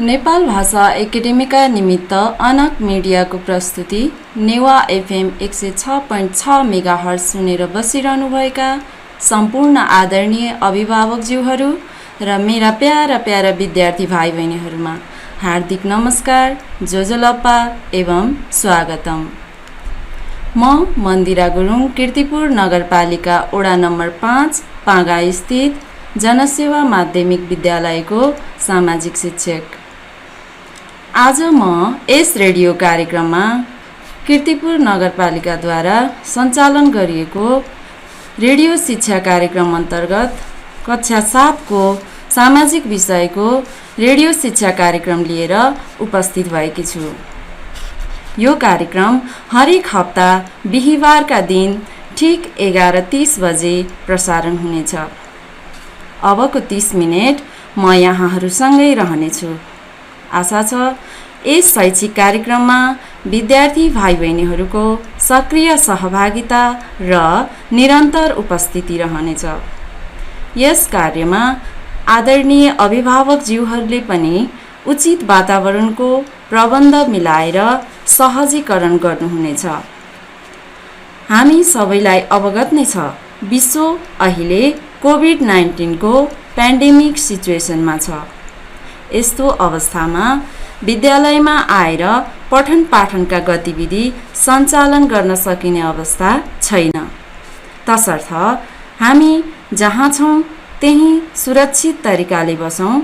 नेपाल भाषा एकेडेमीका निमित्त अनक मिडियाको प्रस्तुति नेवा एफएम 106.6 मेगाहर्ज सुनेर बसिरहनुभएका सम्पूर्ण आदरणीय अभिभावकज्यूहरू र मेरा प्यारा प्यारा विद्यार्थी भाइ बहिनीहरूमा हार्दिक नमस्कार, जोजोलप्पा एवं स्वागतम। म मन्दिरा गुरुङ कीर्तिपुर नगरपालिका वडा नम्बर 5 पाँगा स्थित जनसेवा माध्यमिक विद्यालयको सामाजिक शिक्षक। आज म यस रेडियो कार्यक्रममा कीर्तिपुर नगरपालिकाद्वारा सञ्चालन गरिएको रेडियो शिक्षा कार्यक्रम अन्तर्गत कक्षा 7 को सामाजिक विषयको रेडियो शिक्षा कार्यक्रम लिएर उपस्थित भएकी छु। यो कार्यक्रम हरेक हप्ता बिहीबारका दिन ठीक 11:30 बजे प्रसारण हुनेछ। अबको 30 मिनेट म यहाँहरूसँगै रहनेछु। आशा छ यस शैक्षिक कार्यक्रममा विद्यार्थी भाइ बहिनीहरूको सक्रिय सहभागिता र निरन्तर उपस्थिति रहनेछ। यस कार्यमा आदरणीय अभिभावकज्यूहरूले पनि उचित वातावरणको प्रबन्ध मिलाएर सहजीकरण गर्नुहुनेछ। हामी सबैलाई अवगत नै छ, विश्व अहिले कोभिड-19 को पेन्डेमिक सिचुएसनमा छ। यस्तो अवस्थामा विद्यालयमा आएर पठन पाठनका गतिविधि सञ्चालन गर्न सकिने अवस्था छैन। तसर्थ हामी जहाँ छौँ त्यही सुरक्षित तरिकाले बसौँ,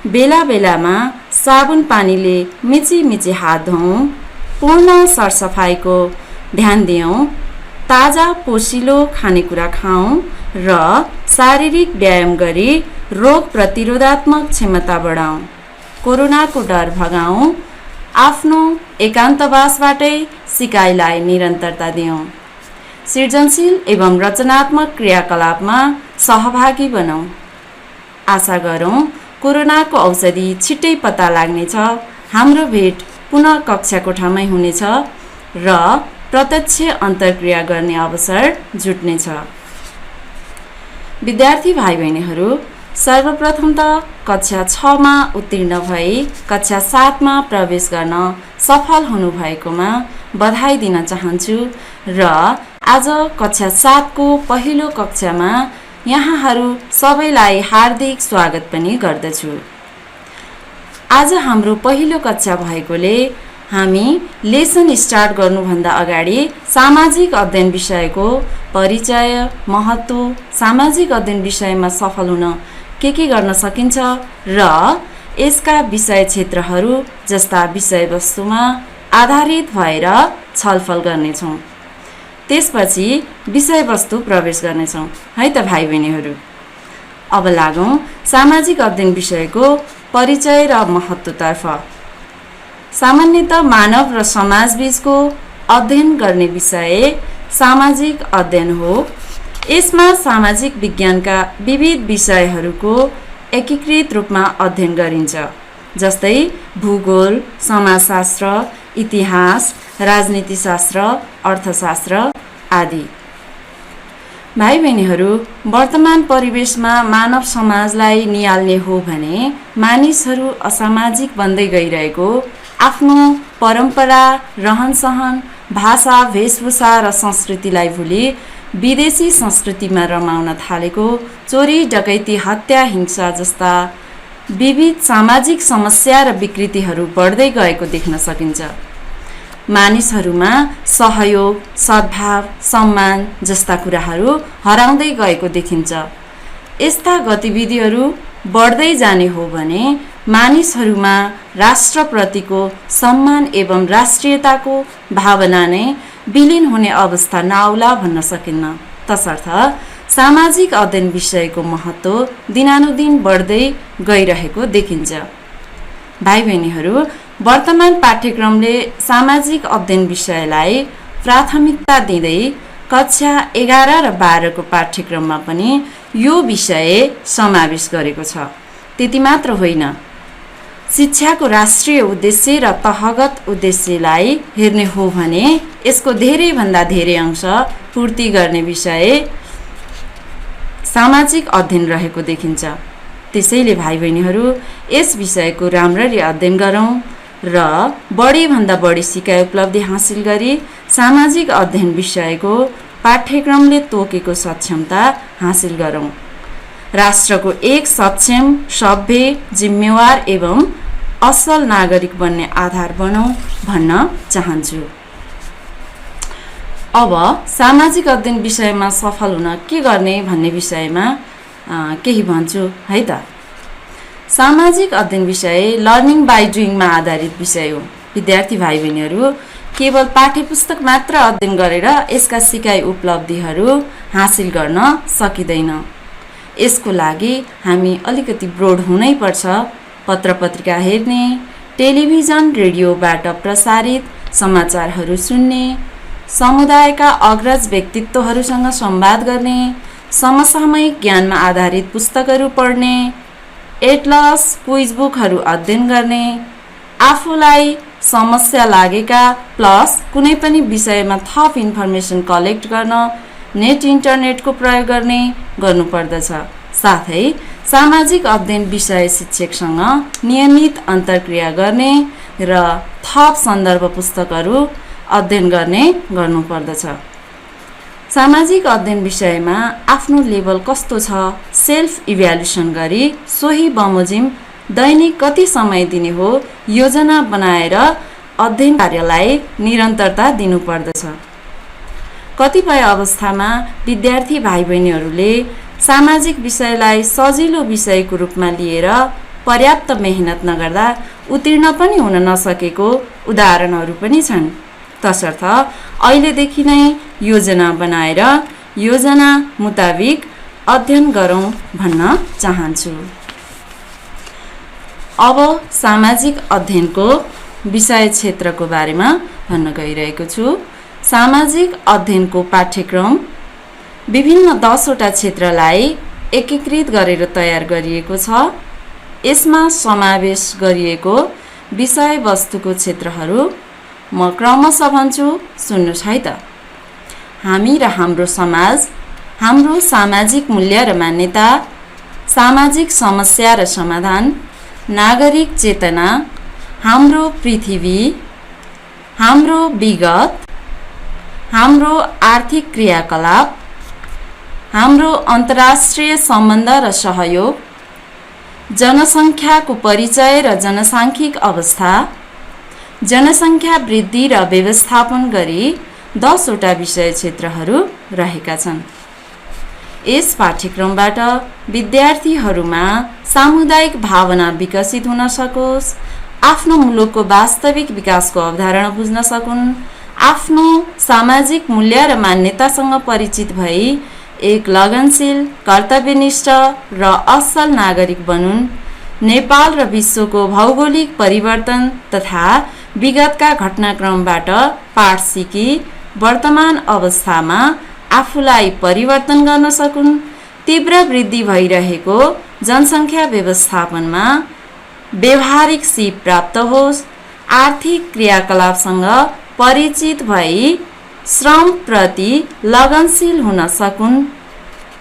बेला बेलामा साबुन पानीले मिची मिची हात धौँ, पूर्ण सरसफाइको ध्यान दियौँ, ताजा पोषिलो खानेकुरा खाऊँ र शारीरिक व्यायाम गरी रोग प्रतिरोधात्मक क्षमता बढाऊँ, कोरोनाको डर भगाऊँ, आफ्नो एकान्तवासबाटै सिकाइलाई निरन्तरता दियौँ, सृजनशील एवं रचनात्मक क्रियाकलापमा सहभागी बनाऊँ। आशा गरौँ कोरोनाको औषधि छिट्टै पत्ता लाग्नेछ, हाम्रो भेट पुनः कक्षा कोठामै हुनेछ र प्रत्यक्ष अन्तर्क्रिया गर्ने अवसर जुट्नेछ। विद्यार्थी भाइ बहिनीहरू, सर्वप्रथम त कक्षा 6 मा उत्तीर्ण भई कक्षा 7 मा प्रवेश गर्न सफल हुनुभएकोमा बधाई दिन चाहन्छु र आज कक्षा 7 को पहिलो कक्षामा यहाँहरू सबैलाई हार्दिक स्वागत पनि गर्दछु। आज हाम्रो पहिलो कक्षा भएकोले हामी लेसन स्टार्ट गर्नुभन्दा अगाडि सामाजिक अध्ययन विषयको परिचय, महत्त्व, सामाजिक अध्ययन विषयमा सफल हुन के गर्न सकिन्छ र यसका विषय क्षेत्रहरू जस्ता विषयवस्तुमा आधारित भएर छलफल गर्नेछौँ। त्यसपछि विषयवस्तु प्रवेश गर्नेछौँ है त भाइ बहिनीहरू। अब लागौँ सामाजिक अध्ययन विषयको परिचय र महत्त्वतर्फ। सामान्यतः मानव र समाजबीचको अध्ययन गर्ने विषय सामाजिक अध्ययन हो। यसमा सामाजिक विज्ञानका विविध विषयहरूको एकीकृत रूपमा अध्ययन गरिन्छ, जस्तै भूगोल, समाजशास्त्र, इतिहास, राजनीतिशास्त्र, अर्थशास्त्र आदि। भाइ बहिनीहरू, वर्तमान परिवेशमा मानव समाजलाई नियाल्ने हो भने मानिसहरू असामाजिक बन्दै गइरहेको, आफ्नो परम्परा, रहनसहन, भाषा, वेशभूषा र संस्कृतिलाई भुली विदेशी संस्कृतिमा रमाउन थालेको, चोरी, डकैती, हत्या, हिंसा जस्ता विविध सामाजिक समस्या र विकृतिहरू बढ्दै गएको देख्न सकिन्छ। मानिसहरूमा सहयोग, सद्भाव, सम्मान जस्ता कुराहरू हराउँदै गएको देखिन्छ। यस्ता गतिविधिहरू बढ्दै जाने हो भने मानिसहरूमा राष्ट्रप्रतिको सम्मान एवं राष्ट्रियताको भावना नै विलीन हुने अवस्था नआउला भन्न सकिन्न। तसर्थ सामाजिक अध्ययन विषयको महत्त्व दिनानुदिन बढ्दै गइरहेको देखिन्छ। भाइ बहिनीहरू, वर्तमान पाठ्यक्रमले सामाजिक अध्ययन विषयलाई प्राथमिकता दिँदै कक्षा 11 र 12 को पाठ्यक्रममा पनि यो विषय समावेश गरेको छ। त्यति मात्र होइन, शिक्षाको राष्ट्रिय उद्देश्य र तहगत उद्देश्यलाई हेर्ने हो भने यसको धेरैभन्दा धेरै अंश पूर्ति गर्ने विषय सामाजिक अध्ययन रहेको देखिन्छ। त्यसैले भाइ बहिनीहरू यस विषयको राम्ररी अध्ययन गरौँ र बढीभन्दा बढी सिकाइ उपलब्धि हासिल गरी सामाजिक अध्ययन विषयको पाठ्यक्रमले तोकेको सक्षमता हासिल गरौँ। राष्ट्रको एक सक्षम, सभ्य, जिम्मेवार एवं असल नागरिक बन्ने आधार बनौँ भन्न चाहन्छु। अब सामाजिक अध्ययन विषयमा सफल हुन के गर्ने भन्ने विषयमा केही भन्छु है त। सामाजिक अध्ययन विषय लर्निङ बाई डुइङमा आधारित विषय हो। विद्यार्थी भाइ बहिनीहरू केवल पाठ्यपुस्तक मात्र अध्ययन गरेर यसका सिकाइ उपलब्धिहरू हासिल गर्न सकिँदैन। यसको लागि हामी अलिकति ब्रोड हुनै पर्छ। पत्रपत्रिका हेर्ने, टेलिभिजन रेडियोबाट प्रसारित समाचारहरू सुन्ने, समुदायका अग्रज व्यक्तित्वहरूसँग संवाद गर्ने, समसामयिक ज्ञानमा आधारित पुस्तकहरू पढ्ने, एटलस, क्विज बुकहरू अध्ययन गर्ने, आफूलाई समस्या लागेका प्लस कुनै पनि विषयमा थप इन्फर्मेसन कलेक्ट गर्न नेट इन्टरनेटको प्रयोग गर्नुपर्दछ। साथै सामाजिक अध्ययन विषय शिक्षकसँग नियमित अन्तर्क्रिया गर्ने र थप सन्दर्भ पुस्तकहरू अध्ययन गर्नुपर्दछ। सामाजिक अध्ययन विषयमा आफ्नो लेभल कस्तो छ सेल्फ इभ्यालुएसन गरी सोही बमोजिम दैनिक कति समय दिने हो योजना बनाएर अध्ययन कार्यलाई निरन्तरता दिनुपर्दछ। कतिपय अवस्थामा विद्यार्थी भाइ बहिनीहरूले सामाजिक विषयलाई सजिलो विषयको रूपमा लिएर पर्याप्त मेहनत नगर्दा उत्तीर्ण पनि हुन नसकेको उदाहरणहरू पनि छन्। तसर्थ अहिलेदेखि नै योजना बनाएर योजना मुताबिक अध्ययन गरौँ भन्न चाहन्छु। अब सामाजिक अध्ययनको विषय क्षेत्रको बारेमा भन्न गइरहेको छु। सामाजिक अध्ययनको पाठ्यक्रम विभिन्न 10वटा क्षेत्रलाई एकीकृत गरेर तयार गरिएको छ। यसमा समावेश गरिएको विषयवस्तुको क्षेत्रहरू म क्रमशः भन्छु, सुन्नुहोस् है त। हामी र हाम्रो समाज, हाम्रो सामाजिक मूल्य र मान्यता, सामाजिक समस्या र समाधान, नागरिक चेतना, हाम्रो पृथ्वी, हाम्रो विगत, हाम्रो आर्थिक क्रियाकलाप, हाम्रो अन्तर्राष्ट्रिय सम्बन्ध र सहयोग, जनसङ्ख्याको परिचय र जनसाङ्ख्यिक अवस्था, जनसङ्ख्या वृद्धि र व्यवस्थापन गरी 10वटा विषय क्षेत्रहरू रहेका छन्। यस पाठ्यक्रमबाट विद्यार्थीहरूमा सामुदायिक भावना विकसित हुन सकोस्, आफ्नो मुलुकको वास्तविक विकासको अवधारणा बुझ्न सकुन्, आफ्नो सामाजिक मूल्य र मान्यतासँग परिचित भई एक लगनशील, कर्तव्यनिष्ठ र असल नागरिक बनुन्, नेपाल र विश्वको भौगोलिक परिवर्तन तथा विगतका घटनाक्रमबाट पाठ सिकी वर्तमान अवस्थामा आफूलाई परिवर्तन गर्न सकुन्, तीव्र वृद्धि भइरहेको जनसङ्ख्या व्यवस्थापनमा व्यवहारिक सिप प्राप्त होस्, आर्थिक क्रियाकलापसँग परिचित भई श्रमप्रति लगनशील हुन सकुन्,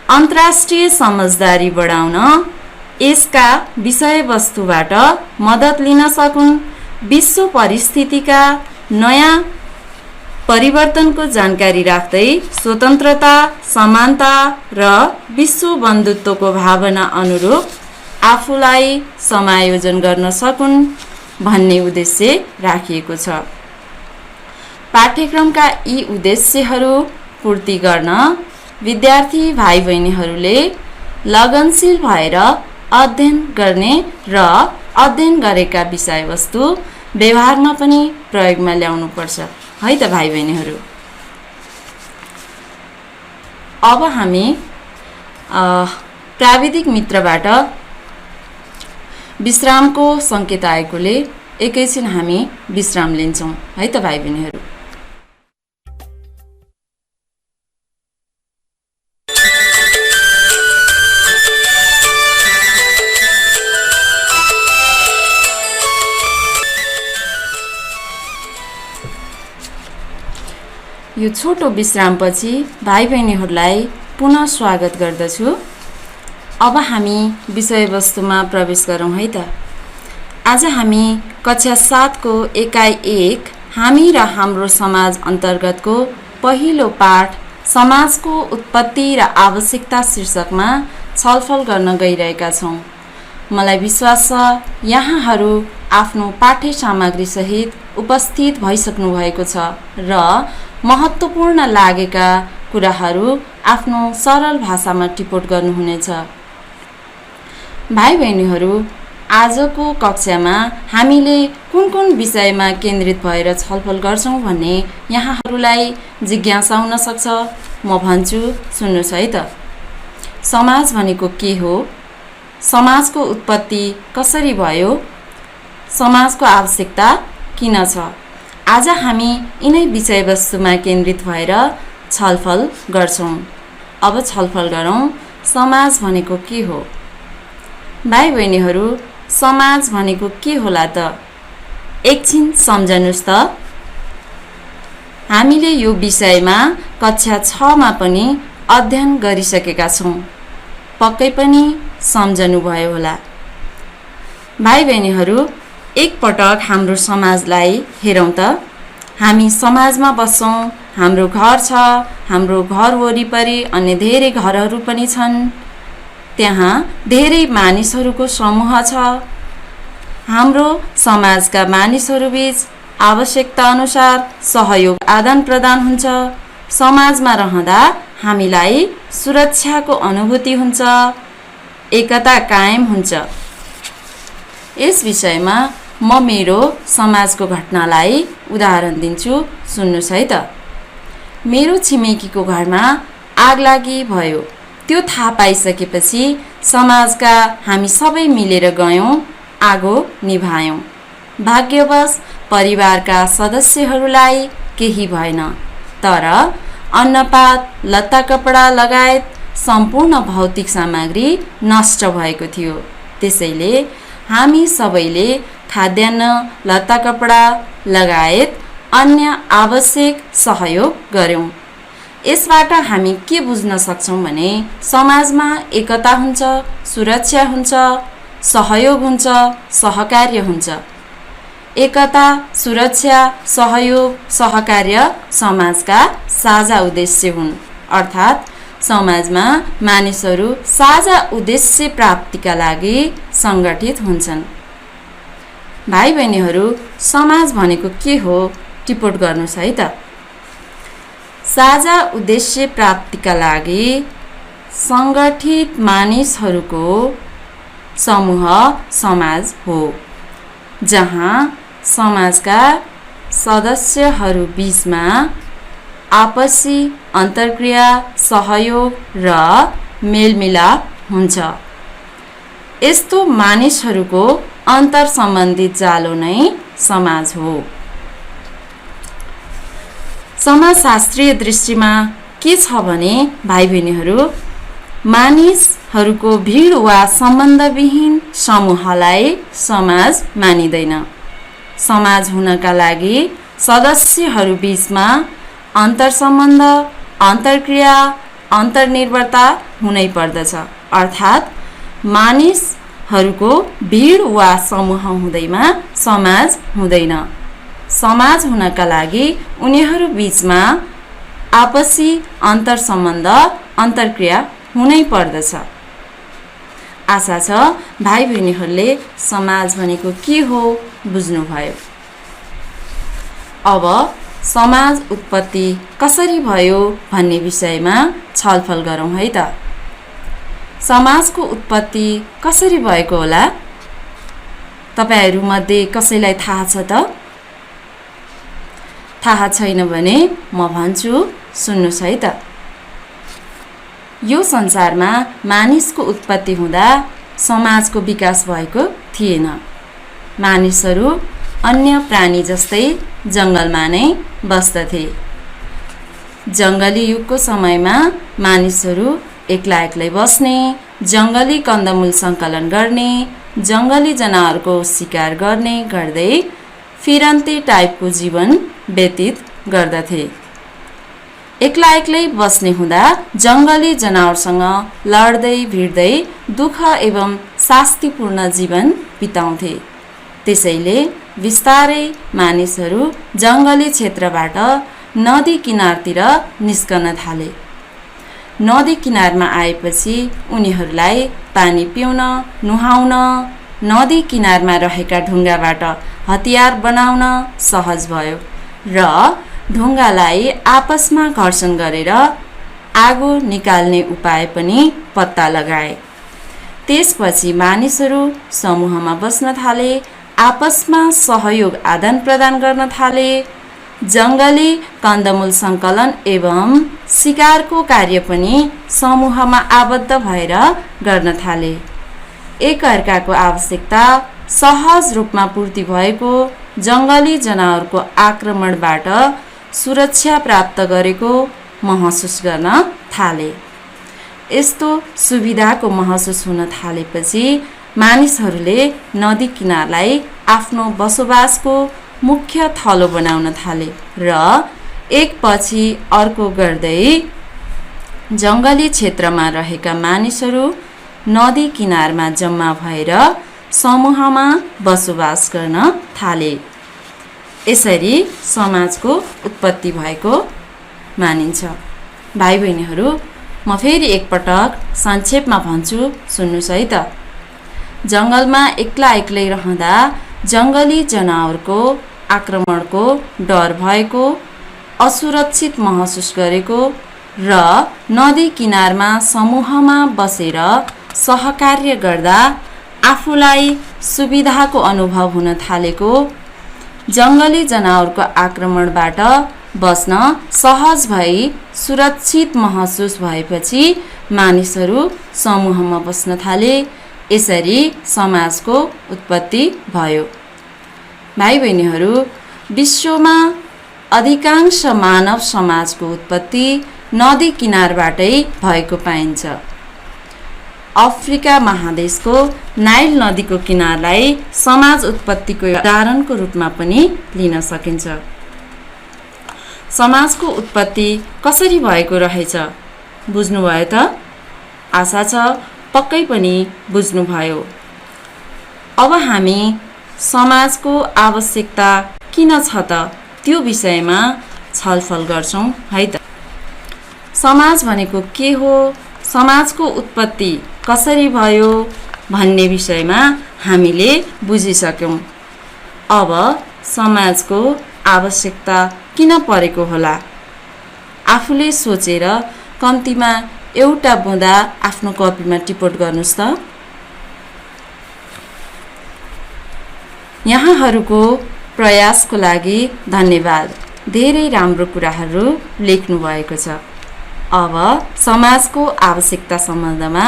अन्तर्राष्ट्रिय समझदारी बढाउन यसका विषयवस्तुबाट मद्दत लिन सकुन्, विश्व परिस्थितिका नयाँ परिवर्तनको जानकारी राख्दै स्वतन्त्रता, समानता र विश्व बन्धुत्वको भावना अनुरूप आफूलाई समायोजन गर्न सकुन् भन्ने उद्देश्य राखिएको छ। पाठ्यक्रमका यी उद्देश्यहरू पूर्ति गर्न विद्यार्थी भाइ बहिनीहरूले लगनशील भएर अध्ययन गर्ने र अध्ययन गरेका विषयवस्तु व्यवहारमा पनि प्रयोगमा ल्याउनुपर्छ है त भाइ बहिनीहरू। अब हामी प्राविधिक मित्रबाट विश्रामको सङ्केत आएकोले एकैछिन हामी विश्राम लिन्छौँ है त भाइ बहिनीहरू। यो छोटो विश्रामपछि भाइ बहिनीहरूलाई पुनः स्वागत गर्दछु। अब हामी विषयवस्तुमा प्रवेश गरौँ है त। आज हामी कक्षा 7 को एकाइ 1 हामी र हाम्रो समाज अन्तर्गतको पहिलो पाठ समाजको उत्पत्ति र आवश्यकता शीर्षकमा छलफल गर्न गइरहेका छौँ। मलाई विश्वास छ यहाँहरू आफ्नो पाठ्य सामग्री सहित उपस्थित भइसक्नु भएको छ र महत्त्वपूर्ण लागेका कुराहरू आफ्नो सरल भाषामा टिप्पण गर्नुहुनेछ। भाइ बहिनीहरू, आजको कक्षामा हामीले कुन विषयमा केन्द्रित भएर छलफल गर्छौँ भन्ने यहाँहरूलाई जिज्ञासा हुन सक्छ। म भन्छु, सुन्नुहोस् है त। समाज भनेको के हो? समाजको उत्पत्ति कसरी भयो? समाजको आवश्यकता किन छ? आज हामी यिनै विषयवस्तुमा केन्द्रित भएर छलफल गर्छौँ। अब छलफल गरौँ, समाज भनेको के हो? भाइ बहिनीहरू, समाज भनेको के होला त? एकछिन सम्झनुस् त। हामीले यो विषयमा कक्षा 6 मा पनि अध्ययन गरिसकेका छौँ। पक्कै पनि सम्झनुभयो होला। भाइ बहिनीहरू, एकपटक हाम्रो समाजलाई हेरौँ त। हामी समाजमा बस्छौँ, हाम्रो घर छ, हाम्रो घर वरिपरि अन्य धेरै घरहरू पनि छन्। त्यहाँ धेरै मानिसहरूको समूह छ। हाम्रो समाजका मानिसहरूबीच आवश्यकता अनुसार सहयोग आदान प्रदान हुन्छ। समाजमा रहँदा हामीलाई सुरक्षाको अनुभूति हुन्छ, एकता कायम हुन्छ। यस विषयमा म मेरो समाजको घटनालाई उदाहरण दिन्छु, सुन्नुहोस् है त। मेरो छिमेकीको घरमा आगलागी भयो। त्यो थाहा पाइसकेपछि समाजका हामी सबै मिलेर गयौँ, आगो निभायौँ। भाग्यवश परिवारका सदस्यहरूलाई केही भएन, तर अन्नपात, लत्ता कपडा लगायत सम्पूर्ण भौतिक सामग्री नष्ट भएको थियो। त्यसैले हामी सबैले खाद्यान्न, लत्ता कपडा लगायत अन्य आवश्यक सहयोग गर्यौँ। यसबाट हामी के बुझ्न सक्छौँ भने समाजमा एकता हुन्छ, सुरक्षा हुन्छ, सहयोग हुन्छ, सहकार्य हुन्छ। एकता, सुरक्षा, सहयोग, सहकार्य समाजका साझा उद्देश्य हुन्। अर्थात् समाजमा मानिसहरू साझा उद्देश्य प्राप्तिका लागि सङ्गठित हुन्छन्। भाइ बहिनीहरू, समाज भनेको के हो? टिप्पण गर्नुहोस् है त। साझा उद्देश्य प्राप्तिका लागि सङ्गठित मानिसहरूको समूह समाज हो, जहाँ समाजका सदस्यहरू बीचमा आपसी अन्तर्क्रिया, सहयोग र मेलमिलाप हुन्छ। यस्तो मानिसहरूको अन्तर सम्बन्धित जालो नै समाज हो। समाजशास्त्रीय दृष्टिमा के छ भने भाइ बहिनीहरू, मानिसहरूको भिड वा सम्बन्धविहीन समूहलाई समाज मानिँदैन। समाज हुनका लागि सदस्यहरू बीचमा अन्तर्सम्बन्ध, अन्तर्क्रिया, अन्तर्निर्भरता हुनै पर्दछ। अर्थात् मानिसहरूको भिड वा समूह हुँदैमा समाज हुँदैन। समाज हुनका लागि उनीहरू बीचमा आपसी अन्तर्सम्बन्ध, अन्तर्क्रिया हुनै पर्दछ। आशा छ भाइ बहिनीहरूले समाज भनेको के हो बुझ्नुभयो। अब समाज उत्पत्ति कसरी भयो भन्ने विषयमा छलफल गरौँ है त। समाजको उत्पत्ति कसरी भएको होला? तपाईहरूमध्ये कसैलाई थाहा छ त? थाहा छैन भने म भन्छु, सुन्नुहोस् है त। यो संसारमा मानिसको उत्पत्ति हुँदा समाजको विकास भएको थिएन। मानिसहरू अन्य प्राणी जस्तै जङ्गलमा नै बस्दथे। जङ्गली युगको समयमा मानिसहरू एक्ला एक्लै बस्ने, जङ्गली कन्दमूल सङ्कलन गर्ने, जङ्गली जनावरको शिकार गर्ने गर्दै फिरन्ते टाइपको जीवन व्यतीत गर्दथे। एक्ला एक्लै बस्ने हुँदा जङ्गली जनावरसँग लड्दै भिड्दै दुःख एवं शास्तिपूर्ण जीवन बिताउँथे। त्यसैले बिस्तारै मानिसहरू जङ्गली क्षेत्रबाट नदी किनारतिर निस्कन थाले। नदी किनारमा आएपछि उनीहरूलाई पानी पिउन, नुहाउन, नदी किनारमा रहेका ढुङ्गाबाट हतियार बनाउन सहज भयो र ढुङ्गालाई आपसमा घर्षण गरेर आगो निकाल्ने उपाय पनि पत्ता लगाए। त्यसपछि मानिसहरू समूहमा बस्न थाले, आपसमा सहयोग आदान प्रदान गर्न थाले, जङ्गली कन्दमूल सङ्कलन एवं शिकारको कार्य पनि समूहमा आबद्ध भएर गर्न थाले। एकअर्काको आवश्यकता सहज रूपमा पूर्ति भएको जङ्गली जनावरको आक्रमणबाट सुरक्षा प्राप्त गरेको महसुस गर्न थाले। यस्तो सुविधाको महसुस हुन थालेपछि मानिसहरूले नदी किनारलाई आफ्नो बसोबासको मुख्य थलो बनाउन थाले र एकपछि अर्को गर्दै जङ्गली क्षेत्रमा रहेका मानिसहरू नदी किनारमा जम्मा भएर समूहमा बसोबास गर्न थाले। यसरी समाजको उत्पत्ति भएको मानिन्छ। भाइ बहिनीहरू, म फेरि एकपटक संक्षेपमा भन्छु, सुन्नुहोस् है त। जङ्गलमा एक्ला एक्लै रहँदा जङ्गली जनावरको आक्रमणको डर भएको, असुरक्षित महसुस गरेको र नदी किनारमा समूहमा बसेर सहकार्य गर्दा आफूलाई सुविधाको अनुभव हुन थालेको, जङ्गली जनावरको आक्रमणबाट बस्न सहज भई सुरक्षित महसुस भएपछि मानिसहरू समूहमा बस्न थाले। यसरी समाजको उत्पत्ति भयो। भाइ बहिनीहरू, विश्वमा अधिकांश मानव समाजको उत्पत्ति नदी किनारबाटै भएको पाइन्छ। अफ्रिका महादेशको नाइल नदीको किनारलाई समाज उत्पत्तिको उदाहरणको रूपमा पनि लिन सकिन्छ। समाजको उत्पत्ति कसरी भएको रहेछ बुझ्नुभयो त? आशा छ पक्कै पनि बुझ्नुभयो। अब हामी समाजको आवश्यकता किन छ त त्यो विषयमा छलफल गर्छौं है त। समाज भनेको के हो, समाजको उत्पत्ति कसरी भयो भन्ने विषयमा हामीले बुझिसक्यौं। अब समाजको आवश्यकता किन परेको होला आफूले सोचेर कम्तीमा एउटा बुँदा आफ्नो कपीमा टिपोट गर्नुस् त। यहाँहरूको प्रयासको लागि धन्यवाद। धेरै राम्रो कुराहरू लेख्नु भएको छ। अब समाजको आवश्यकता सम्बन्धमा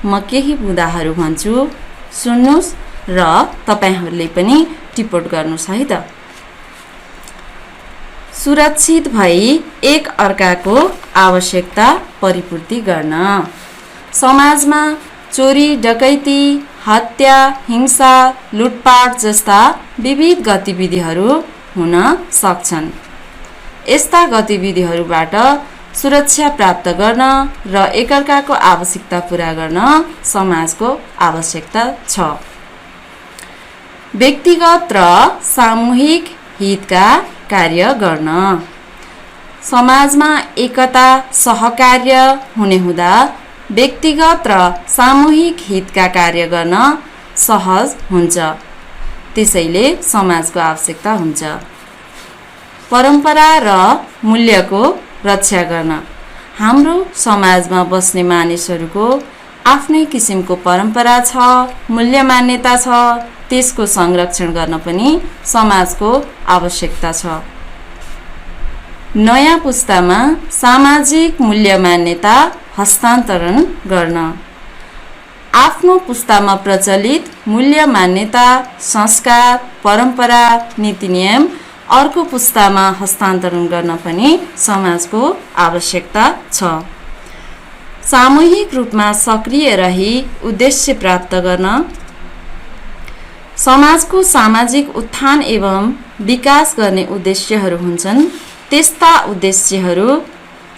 म केही बुँदाहरू भन्छु, सुन्नुस् र तपाईहरूले पनि टिपोट गर्नुस् है त। सुरक्षित भई एक अर्काको आवश्यकता परिपूर्ति गर्न। समाजमा चोरी, डकैती, हत्या, हिंसा, लुटपाट जस्ता विविध गतिविधिहरू हुन सक्छन्। यस्ता गतिविधिहरूबाट सुरक्षा प्राप्त गर्न र एकअर्काको आवश्यकता पूरा गर्न समाजको आवश्यकता छ। व्यक्तिगत र सामूहिक हितका कार्य गर्न। समाजमा एकता, सहकार्य हुने हुँदा व्यक्तिगत र सामूहिक हितका कार्य गर्न सहज हुन्छ। त्यसैले समाजको आवश्यकता हुन्छ। परम्परा र मूल्यको रक्षा गर्न। हाम्रो समाजमा बस्ने मानिसहरूको आफ्नै किसिमको परम्परा छ, मूल्य मान्यता छ। त्यसको संरक्षण गर्न पनि समाजको आवश्यकता छ। नयाँ पुस्तामा सामाजिक मूल्य मान्यता हस्तान्तरण गर्न। आफ्नो पुस्तामा प्रचलित मूल्य मान्यता, संस्कार, परम्परा, नीति नियम अर्को पुस्तामा हस्तान्तरण गर्न पनि समाजको आवश्यकता छ। सामूहिक रूपमा सक्रिय रही उद्देश्य प्राप्त गर्न। समाजको सामाजिक उत्थान एवं विकास गर्ने उद्देश्यहरू हुन्छन्। त्यस्ता उद्देश्यहरू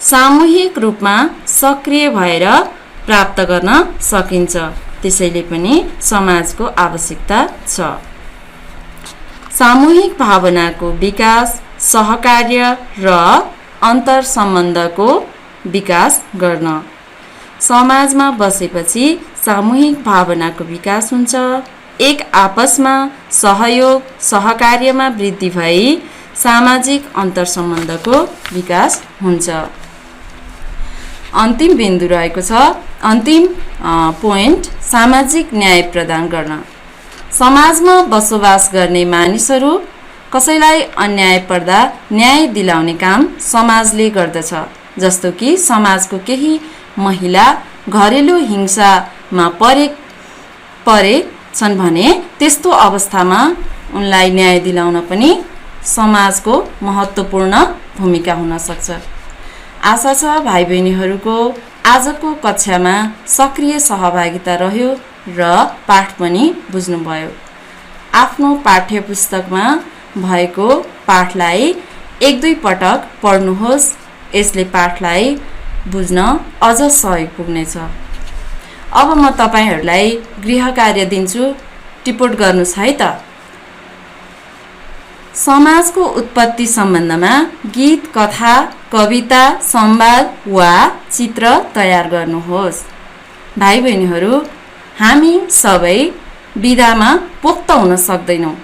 सामूहिक रूपमा सक्रिय भएर प्राप्त गर्न सकिन्छ। त्यसैले पनि समाजको आवश्यकता छ। सामूहिक भावनाको विकास सहकार्य र अन्तर सम्बन्धको विकास गर्न। समाजमा बसेपछि सामूहिक भावनाको विकास हुन्छ। एक आपसमा सहयोग सहकार्यमा वृद्धि भई सामाजिक अन्तर सम्बन्धको विकास हुन्छ। अन्तिम बिन्दु रहेको छ, अन्तिम पोइन्ट, सामाजिक न्याय प्रदान गर्न। समाजमा बसोबास गर्ने मानिसहरू कसैलाई अन्याय पर्दा न्याय दिलाउने काम समाजले गर्दछ। जस्तो कि समाजको केही महिला घरेलु हिंसामा परेछन् भने त्यस्तो अवस्थामा उनलाई न्याय दिलाउन पनि समाजको महत्त्वपूर्ण भूमिका हुन सक्छ। आशा छ भाइ बहिनीहरूको आजको कक्षामा सक्रिय सहभागिता रह्यो र पाठ पनि बुझ्नुभयो। आफ्नो पाठ्यपुस्तकमा भएको पाठलाई एक दुई पटक पढ्नुहोस्। यसले पाठलाई बुझ्न अझ सहयोग पुग्नेछ। अब म तपाईहरूलाई गृह कार्य दिन्छु, टिपोट गर्नुहोस् है त। समाजको उत्पत्ति सम्बन्धमा गीत, कथा, कविता, संवाद वा चित्र तयार गर्नुहोस्। भाइ बहिनीहरू, हामी सबै विधामा पोख्त हुन सक्दैनौँ,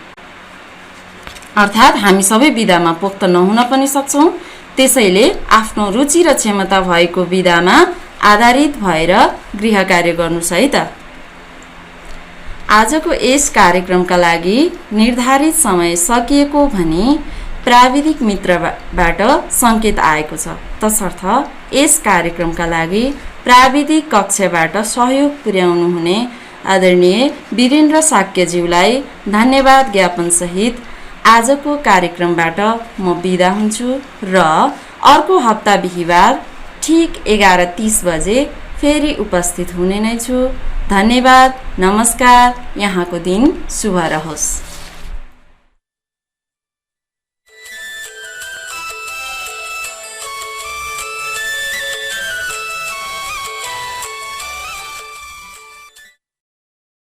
अर्थात् हामी सबै विधामा पोख्त नहुन पनि सक्छौँ। त्यसैले आफ्नो रुचि र क्षमता भएको विधामा आधारित भएर गृह कार्य गर्नुहोस् है त। आजको यस कार्यक्रमका लागि निर्धारित समय सकिएको भनी प्राविधिक मित्रबाट सङ्केत आएको छ। तसर्थ यस कार्यक्रमका लागि प्राविधिक कक्षबाट सहयोग पुर्याउनुहुने आदरणीय वीरेन्द्र साक्यज्यूलाई धन्यवाद ज्ञापन सहित आजको कार्यक्रमबाट म बिदा हुन्छु र अर्को हप्ता बिहिबार ठीक 11:30 बजे फेरि उपस्थित हुने नै छु। धन्यवाद, नमस्कार, यहाँको दिन शुभ रहोस्।